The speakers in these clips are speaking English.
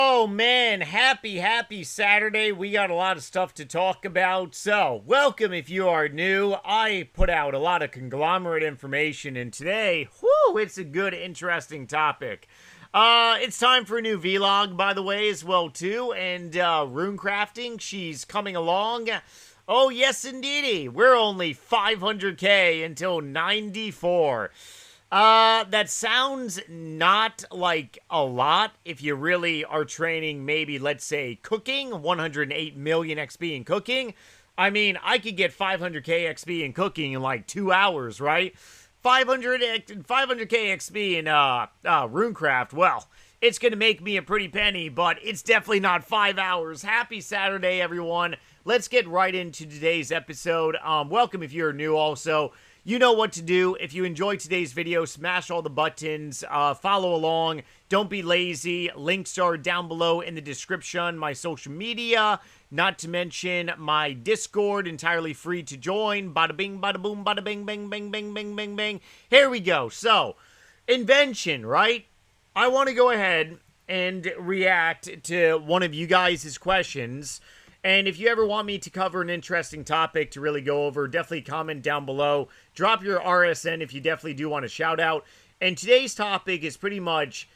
Oh man, happy Saturday. We got a lot of stuff to talk about. So, welcome if you are new. I put out a lot of conglomerate information, and today, it's a good, interesting topic. It's time for a new vlog, by the way, as well, too. And, rune crafting, she's coming along. Oh, yes, indeedy. We're only 500k until 94. That sounds not like a lot if you really are training maybe, let's say, cooking, 108 million XP in cooking. I mean, I could get 500k XP in cooking in like 2 hours, right? 500k XP in runecraft, well, it's going to make me a pretty penny, but it's definitely not 5 hours. Happy Saturday, everyone. Let's get right into today's episode. Welcome if you're new also. You know what to do. If you enjoyed today's video, smash all the buttons, follow along, don't be lazy. Links are down below in the description, my social media, not to mention my Discord, entirely free to join. Bada bing, bada boom, bada bing, bing, bing, bing, bing, bing, bing. Here we go. So, Invention, right? I want to go ahead and react to one of you guys' questions. And if you ever want me to cover an interesting topic to really go over, definitely comment down below. Drop your RSN if you definitely do want a shout out. And today's topic is pretty much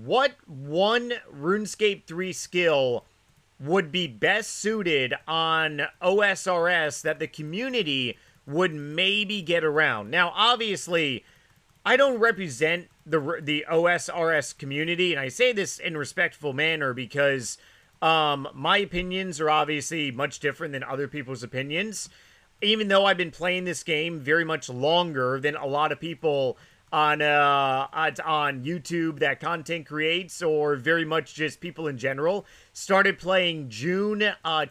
what one RuneScape 3 skill would be best suited on OSRS that the community would maybe get around. Now, obviously, I don't represent the OSRS community, and I say this in a respectful manner because my opinions are obviously much different than other people's opinions. Even though I've been playing this game very much longer than a lot of people on YouTube that content creates, or very much just people in general. Started playing June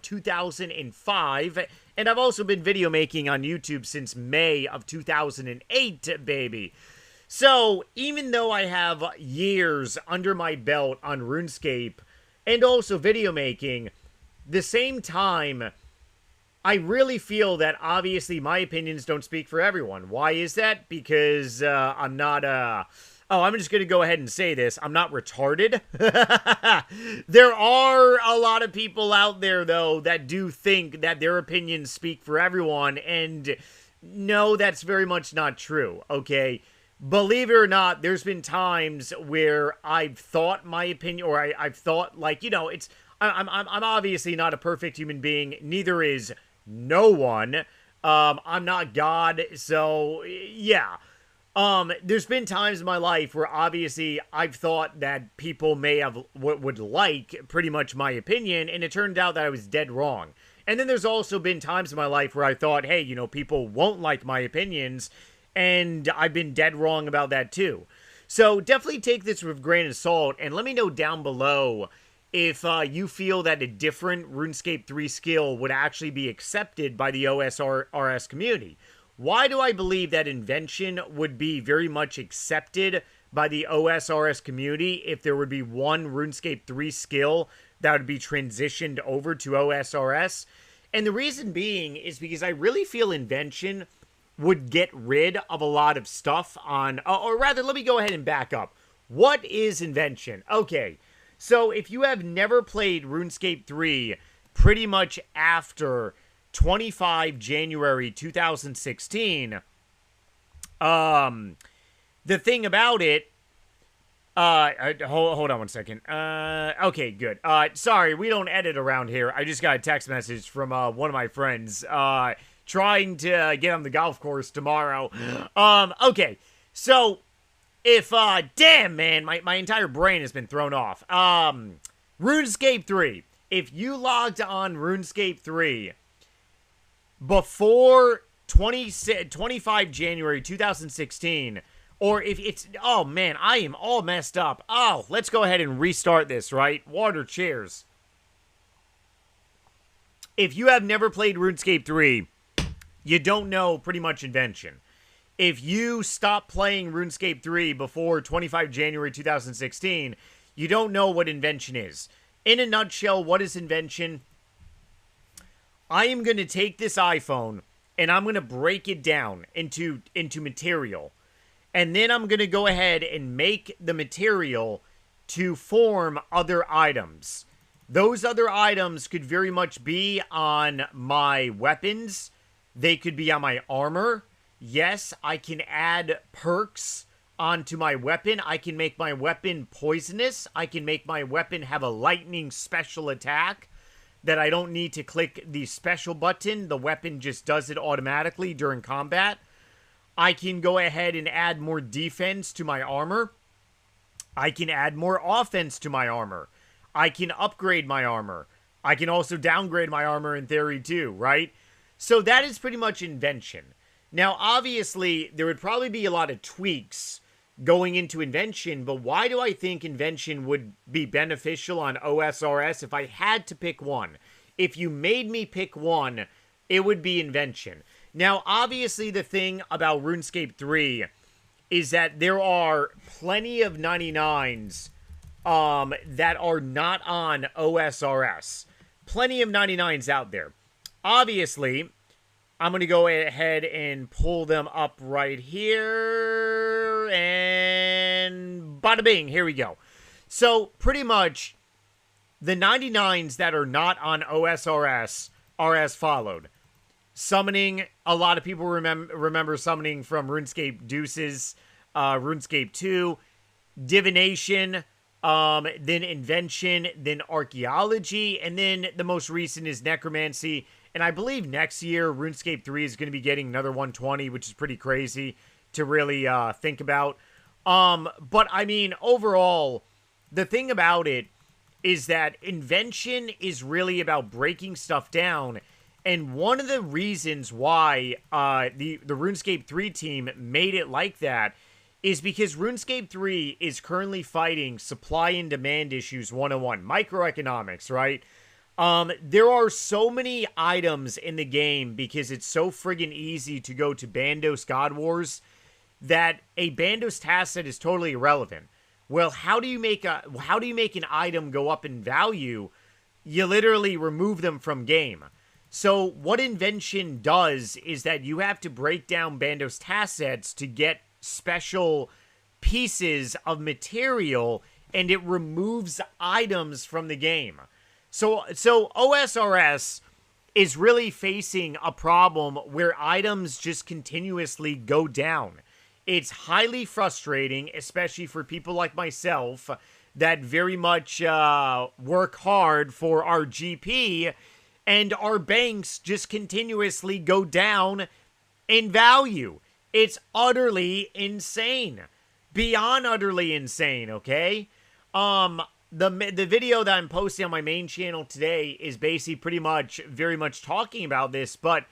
2005, and I've also been video making on YouTube since May of 2008, baby. So, even though I have years under my belt on RuneScape, and also video making, the same time, I really feel that obviously my opinions don't speak for everyone. Why is that? Because I'm not, I'm just going to go ahead and say this. I'm not retarded. There are a lot of people out there, though, that do think that their opinions speak for everyone, and no, that's very much not true, okay? Believe it or not, there's been times where I've thought my opinion, or I've thought, like, you know, I'm obviously not a perfect human being. Neither is no one. I'm not God, so yeah. There's been times in my life where obviously I've thought that people may have would like pretty much my opinion, and it turned out that I was dead wrong. And then there's also been times in my life where I thought, hey, you know, people won't like my opinions. And I've been dead wrong about that too. So definitely take this with a grain of salt, and let me know down below if you feel that a different RuneScape 3 skill would actually be accepted by the OSRS community. Why do I believe that Invention would be very much accepted by the OSRS community if there would be one RuneScape 3 skill that would be transitioned over to OSRS? And the reason being is because I really feel Invention would get rid of a lot of stuff on, or rather, let me go ahead and back up. What is Invention? Okay, so if you have never played RuneScape 3 pretty much after 25 January 2016, the thing about it, hold on one second. Okay, good. Sorry, we don't edit around here. I just got a text message from, one of my friends, trying to get on the golf course tomorrow. Okay, so, if, damn, man, my entire brain has been thrown off. RuneScape 3. If you logged on RuneScape 3 before 25 January 2016, or if it's, oh, man, I am all messed up. Oh, let's go ahead and restart this, right? Water, cheers. If you have never played RuneScape 3, you don't know pretty much Invention. If you stop playing RuneScape 3 before 25 January 2016, you don't know what Invention is. In a nutshell, what is Invention? I am going to take this iPhone and I'm going to break it down into material. And then I'm going to go ahead and make the material to form other items. Those other items could very much be on my weapons. They could be on my armor. Yes, I can add perks onto my weapon. I can make my weapon poisonous. I can make my weapon have a lightning special attack that I don't need to click the special button. The weapon just does it automatically during combat. I can go ahead and add more defense to my armor. I can add more offense to my armor. I can upgrade my armor. I can also downgrade my armor in theory too, right? So that is pretty much Invention. Now, obviously, there would probably be a lot of tweaks going into Invention, but why do I think Invention would be beneficial on OSRS if I had to pick one? If you made me pick one, it would be Invention. Now, obviously, the thing about RuneScape 3 is that there are plenty of 99s that are not on OSRS. Plenty of 99s out there. Obviously, I'm going to go ahead and pull them up right here. And bada bing, here we go. So, pretty much, the 99s that are not on OSRS are as followed. Summoning, a lot of people remember summoning from RuneScape Deuces, RuneScape 2, Divination, then Invention, then Archaeology, and then the most recent is Necromancy. And I believe next year, RuneScape 3 is going to be getting another 120, which is pretty crazy to really think about. But, I mean, overall, the thing about it is that Invention is really about breaking stuff down. And one of the reasons why the RuneScape 3 team made it like that is because RuneScape 3 is currently fighting supply and demand issues 101, microeconomics, right? There are so many items in the game because it's so friggin' easy to go to Bandos God Wars that a Bandos task set is totally irrelevant. Well, how do you make an item go up in value? You literally remove them from game. So what Invention does is that you have to break down Bandos task sets to get special pieces of material, and it removes items from the game. So OSRS is really facing a problem where items just continuously go down. It's highly frustrating, especially for people like myself that very much work hard for our GP, and our banks just continuously go down in value. It's utterly insane. Beyond utterly insane, okay? The video that I'm posting on my main channel today is basically pretty much, very much talking about this, but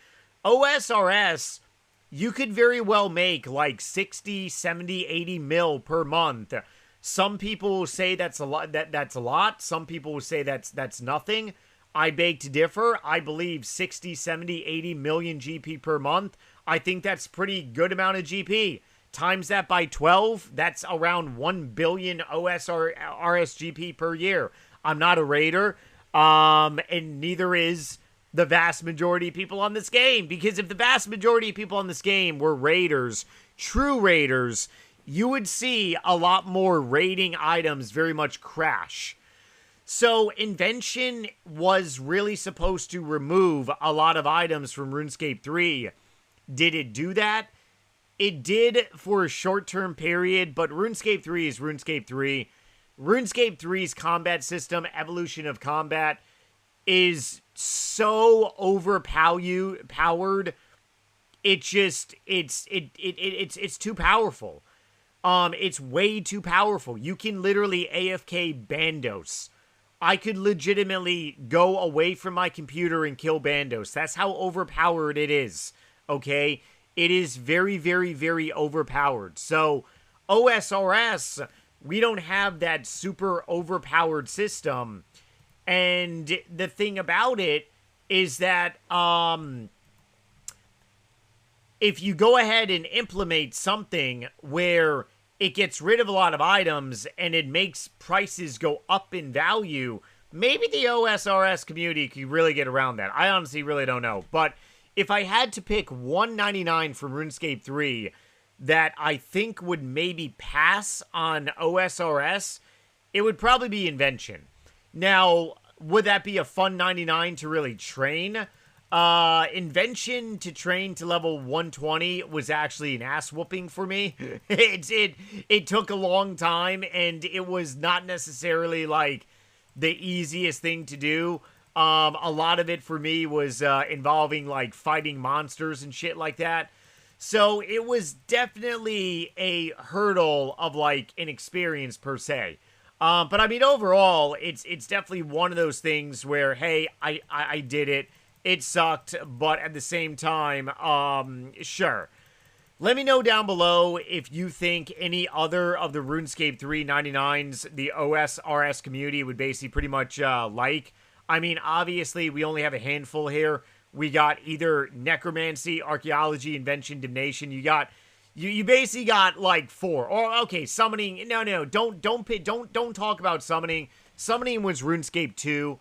OSRS, you could very well make like 60, 70, 80 mil per month. Some people will say that's a lot. That's a lot. Some people will say that's nothing. I beg to differ. I believe 60, 70, 80 million GP per month. I think that's pretty good amount of GP. Times that by 12, that's around 1 billion OSRS GP per year. I'm not a raider, and neither is the vast majority of people on this game. Because if the vast majority of people on this game were raiders, true raiders, you would see a lot more raiding items very much crash. So Invention was really supposed to remove a lot of items from RuneScape 3. Did it do that? It did for a short-term period, but RuneScape 3 is RuneScape 3. RuneScape 3's combat system, Evolution of Combat, is so overpowered. It's too powerful. It's way too powerful. You can literally AFK Bandos. I could legitimately go away from my computer and kill Bandos. That's how overpowered it is, okay? It is very, very, very overpowered. So, OSRS, we don't have that super overpowered system. And the thing about it is that, if you go ahead and implement something where it gets rid of a lot of items and it makes prices go up in value, maybe the OSRS community could really get around that. I honestly really don't know. But if I had to pick 199 from RuneScape 3 that I think would maybe pass on OSRS, it would probably be Invention. Now, would that be a fun 99 to really train? Invention to train to level 120 was actually an ass whooping for me. It took a long time, and it was not necessarily like the easiest thing to do. A lot of it for me was involving like fighting monsters and shit like that. So it was definitely a hurdle of like an experience per se. But I mean, overall, it's definitely one of those things where, hey, I did it. It sucked, but at the same time, sure. Let me know down below if you think any other of the RuneScape 3 99s the OSRS community would basically pretty much like. I mean, obviously, we only have a handful here. We got either Necromancy, Archaeology, Invention, Divination. You basically got like 4. Or okay, Summoning. No, don't talk about Summoning. Summoning was RuneScape 2.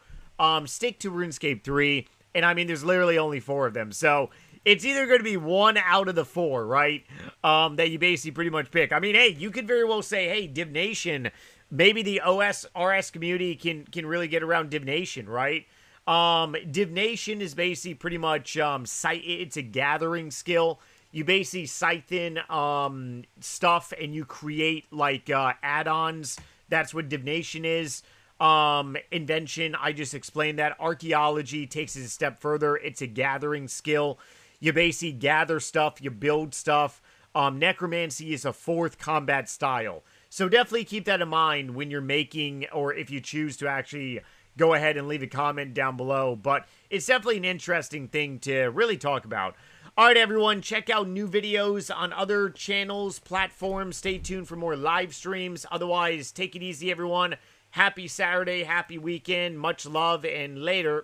Stick to RuneScape 3. And I mean, there's literally only 4 of them. So it's either going to be 1 out of the 4, right? That you basically pretty much pick. I mean, hey, you could very well say, hey, Divination, maybe the OSRS community can really get around Divination, right? Divination is basically pretty much, it's a gathering skill. You basically scythe stuff and you create like, add-ons. That's what Divination is. Invention, I just explained that. Archaeology takes it a step further. It's a gathering skill. You basically gather stuff, you build stuff. Necromancy is a 4th combat style. So definitely keep that in mind when you're making, or if you choose to actually go ahead and leave a comment down below. But it's definitely an interesting thing to really talk about. Alright everyone, check out new videos on other channels, platforms. Stay tuned for more live streams. Otherwise, take it easy everyone. Happy Saturday, happy weekend, much love, and later.